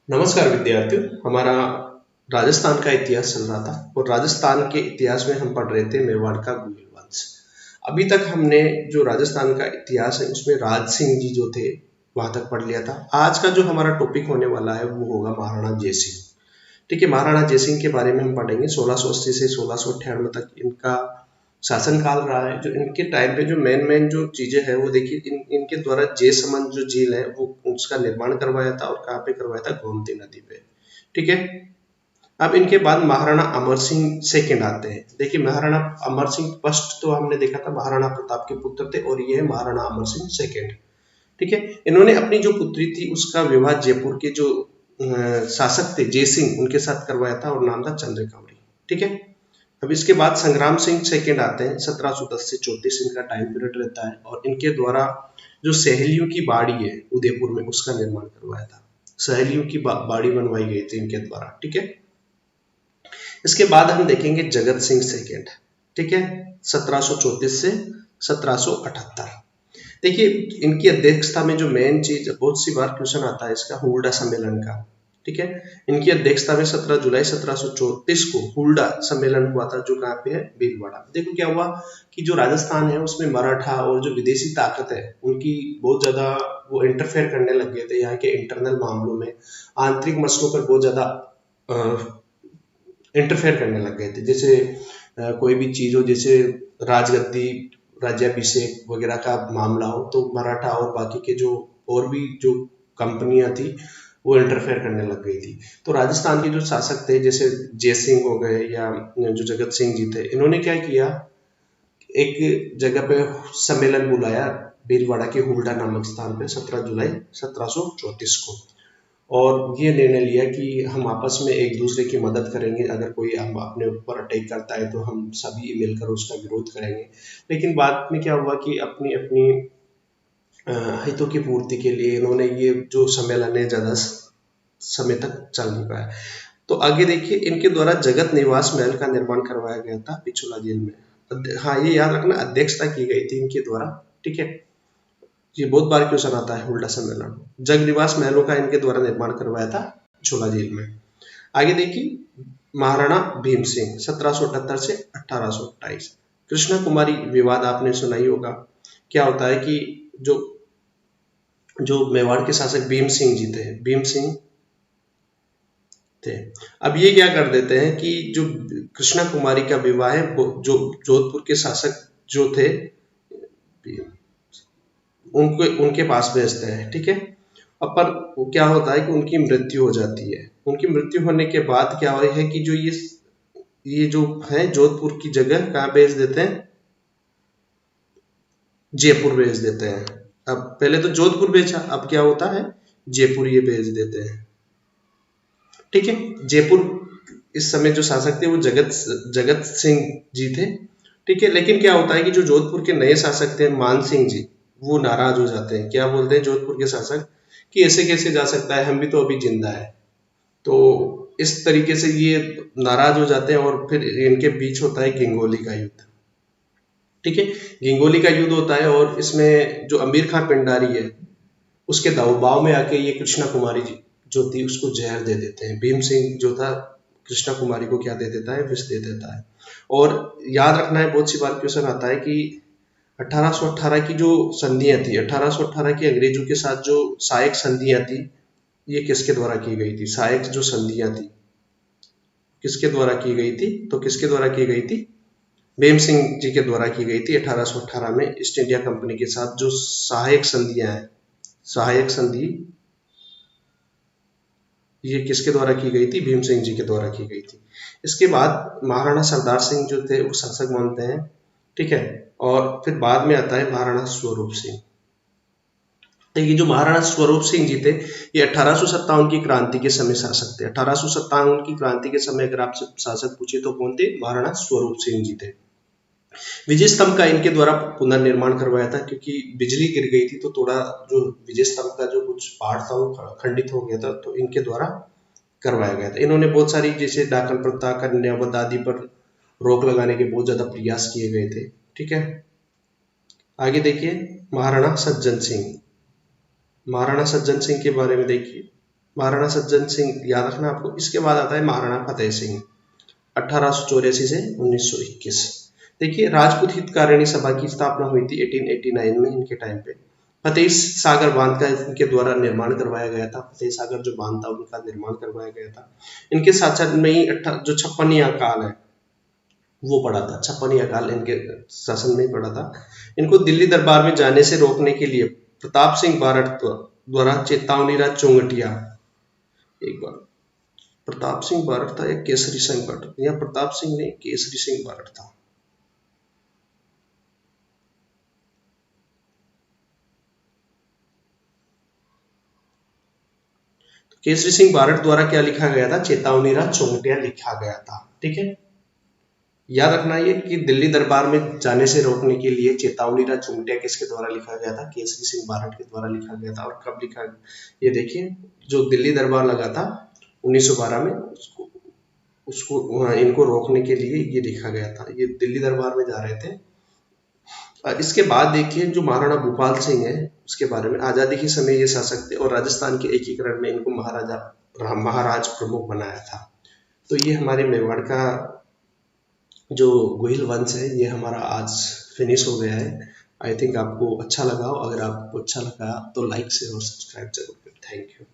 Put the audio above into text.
नमस्कार विद्यार्थियों। हमारा राजस्थान का इतिहास चल रहा था और राजस्थान के इतिहास में हम पढ़ रहे थे मेवाड़ का गुहिल वंश। अभी तक हमने जो राजस्थान का इतिहास है उसमें राज सिंह जी जो थे वहां तक पढ़ लिया था। आज का जो हमारा टॉपिक होने वाला है वो होगा महाराणा जयसिंह। ठीक है, महाराणा जयसिंह के बारे में हम पढ़ेंगे। 1680 से 1698 तक इनका शासनकाल रहा है। जो इनके टाइम पे जो मेन जो चीजें हैं वो देखिए, इनके द्वारा जयसमंद जो झील है वो उसका निर्माण करवाया था। और कहाँ पे करवाया था? गोमती नदी पे। ठीक है। अब इनके बाद महाराणा अमर सिंह सेकंड आते हैं। देखिए, महाराणा अमर सिंह फर्स्ट तो हमने देखा था, महाराणा प्रताप के पुत्र थे, और ये है महाराणा अमर सिंह सेकंड। ठीक है। इन्होंने अपनी जो पुत्री थी उसका विवाह जयपुर के जो शासक थे जयसिंह उनके साथ करवाया था और नाम था चंद्रकावरी। ठीक है। अब इसके बाद संग्राम सिंह सेकंड आते हैं। 1710 से 34 इनका टाइम पीरियड रहता है और इनके द्वारा जो सहेलियों की बाड़ी है उदयपुर में उसका निर्माण करवाया था। सहेलियों की बाड़ी बनवाई गई थी इनके द्वारा। ठीक है। इसके बाद हम देखेंगे जगत सिंह सेकंड। ठीक है, 1734 से 1778। देखिए, इनकी अध्यक्षता में जो मेन चीज, बहुत सी बार क्वेश्चन आता है इसका, हुल्डा सम्मेलन का। ठीक है। इनकी अध्यक्षता में 17 जुलाई 1734 को हुल्डा सम्मेलन हुआ था, जो कहाँ पे है? भीलवाड़ा। देखो क्या हुआ कि जो राजस्थान है उसमें मराठा और जो विदेशी ताकत है उनकी बहुत ज्यादा वो इंटरफेयर करने लग गए थे यहाँ के इंटरनल मामलों में। आंतरिक मसलों पर बहुत ज्यादा इंटरफेयर करने लग गए थे। जैसे कोई भी चीज हो, जैसे राजगद्दी, राज्याभिषेक वगैरह का मामला हो, तो मराठा और बाकी के जो और भी जो कंपनियां थी वो इंटरफेयर करने लग गई थी। तो राजस्थान के जो शासक थे जैसे जयसिंह हो गए या जो जगत सिंह जी थे, इन्होंने क्या किया, एक जगह पे सम्मेलन बुलाया भीलवाड़ा के हुल्डा नामक स्थान पे 17 जुलाई 1734 को। और ये निर्णय लिया कि हम आपस में एक दूसरे की मदद करेंगे। अगर कोई हम अपने ऊपर अटैक करता है तो हम सभी मिलकर उसका विरोध करेंगे। लेकिन बाद में क्या हुआ कि अपनी अपनी हितों की पूर्ति के लिए इन्होंने ये जो सम्मेलन है ज्यादा समय तक चल नहीं पाया। तो आगे देखिए, इनके द्वारा जगत निवास महल का निर्माण करवाया गया था पिछोला जेल में। हाँ, ये याद रखना, अध्यक्षता की गई थी इनके द्वारा। ठीक है, ये बहुत बार क्वेश्चन आता है हुल्डा सम्मेलन। जग निवास महलों का इनके द्वारा निर्माण करवाया था छोला जेल में। आगे देखिए, महाराणा भीम सिंह 1778 से 1828। कृष्णा कुमारी विवाद आपने सुना ही होगा। क्या होता है कि जो जो मेवाड़ के शासक भीम सिंह जी थे, भीम सिंह थे। अब ये क्या कर देते हैं कि जो कृष्णा कुमारी का विवाह है जो जोधपुर के शासक जो थे उनके पास भेजते हैं। ठीक है। अब पर क्या होता है कि उनकी मृत्यु हो जाती है। उनकी मृत्यु होने के बाद क्या हुआ है कि जो ये जो है जोधपुर की जगह कहाँ भेज देते हैं? जयपुर भेज देते हैं। अब पहले तो जोधपुर भेजा, अब क्या होता है? जयपुर ये भेज देते हैं। ठीक है। जयपुर इस समय जो शासक थे वो जगत सिंह जी थे। ठीक है। लेकिन क्या होता है कि जो जोधपुर के नए शासक थे मान सिंह जी, वो नाराज हो जाते हैं। क्या बोलते हैं जोधपुर के शासक कि ऐसे कैसे जा सकता है, हम भी तो अभी जिंदा है। तो इस तरीके से ये नाराज हो जाते हैं और फिर इनके बीच होता है गिंगोली का युद्ध। ठीक है। गिंगोली का युद्ध होता है और इसमें जो अमीर खान पिंडारी है उसके दबाव में आके ये कृष्णा कुमारी जी जो थी उसको जहर दे देते हैं। भीम सिंह जो था कृष्णा कुमारी को क्या दे देता है? विष दे देता है। और याद रखना है, बहुत सी बार क्वेश्चन आता है कि 1818 की जो संधियां थी, 1818 की अंग्रेजों के साथ जो सहायक संधियां थी, ये किसके द्वारा की गई थी? सहायक जो संधियां थी किसके द्वारा की गई थी? तो किसके द्वारा की गई थी? भीम सिंह जी के द्वारा की गई थी 1818 में ईस्ट इंडिया कंपनी के साथ जो सहायक संधियां हैं। सहायक संधि ये किसके द्वारा की गई थी? भीम सिंह जी के द्वारा की गई थी। इसके बाद महाराणा सरदार सिंह जो थे वो शासक बनते हैं। ठीक है। और फिर बाद में आता है महाराणा स्वरूप सिंह। देखिए, जो महाराणा स्वरूप सिंह जी थे ये 1857 की क्रांति के समय शासक थे। 1857 की क्रांति के समय अगर आपसे शासक पूछे तो कौन थे? महाराणा स्वरूप सिंह जी थे। विजय स्तंभ का इनके द्वारा पुनर्निर्माण करवाया था, क्योंकि बिजली गिर गई थी तो थोड़ा जो विजय स्तंभ का जो कुछ पार्ट था वो खंडित हो गया था, तो इनके द्वारा करवाया गया था। इन्होंने बहुत सारी जैसे डाकन प्रथा, कन्यावध आदि पर रोक लगाने के बहुत ज्यादा प्रयास किए गए थे। ठीक है। आगे देखिए, महाराणा सज्जन सिंह। महाराणा सज्जन सिंह के बारे में देखिए, महाराणा सज्जन सिंह याद रखना आपको। इसके बाद आता है महाराणा फतेह सिंह 1884 से 1921। देखिए राजपूत हितकारिणी सभा की स्थापना हुई थी 1889 में इनके टाइम पे। फतेह सागर बांध का इनके द्वारा निर्माण करवाया गया था। फतेह सागर जो बांध था उनका निर्माण करवाया गया था। इनके साथ साथ में ही जो 56 अकाल है वो पड़ा था। 56 अकाल इनके शासन में ही पड़ा था। इनको दिल्ली दरबार में जाने से रोकने के लिए प्रताप सिंह बारठ द्वारा चेतावनीराज चोंगटिया, एक बार प्रताप सिंह बारठ था या केसरी सिंह बारठ, या प्रताप सिंह नहीं केसरी सिंह बारठ था। केसरी सिंह बारठ द्वारा क्या लिखा गया था? चेतावनीराज चोंगटिया लिखा गया था। ठीक है, याद रखना ये कि दिल्ली दरबार में जाने से रोकने के लिए चेतावनीराज चोंगटिया किसके द्वारा लिखा गया था? केसरी सिंह बारठ के द्वारा लिखा गया था। और कब लिखा? ये देखिए जो दिल्ली दरबार लगा था 1912 में, उसको इनको रोकने के लिए ये लिखा गया था। ये दिल्ली दरबार में जा रहे थे। इसके बाद देखिए जो महाराणा भूपाल सिंह है उसके बारे में, आजादी के समय ये शासक थे और राजस्थान के एकीकरण में इनको महाराज प्रमुख बनाया था। तो ये हमारे मेवाड़ का जो गोहिल वंश है ये हमारा आज फिनिश हो गया है। आई थिंक आपको अच्छा लगा हो। अगर आपको अच्छा लगा तो लाइक शेयर और सब्सक्राइब जरूर करें। Thank you.